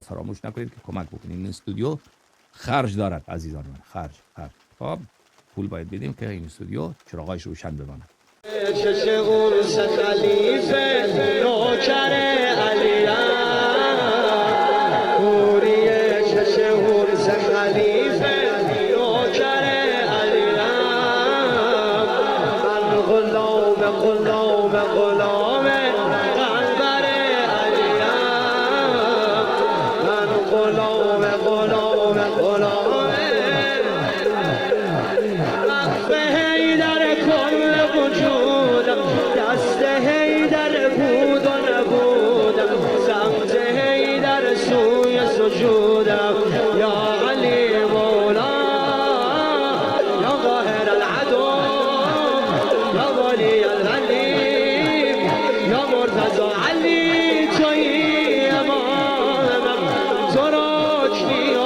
فراموش نکنید که کمک بکنید. این استودیو خرج دارد عزیزان من، خرج. خب پول باید بدیم که این استودیو چراغایش روشن بماند. چش اورس خلیفه نوکر علیم کوریه چش اورس خلیفه نوکر علیم من غلام قنبر علیم من غلام دست حیدر بود و نبودم سمت حیدر سوی سجودم یا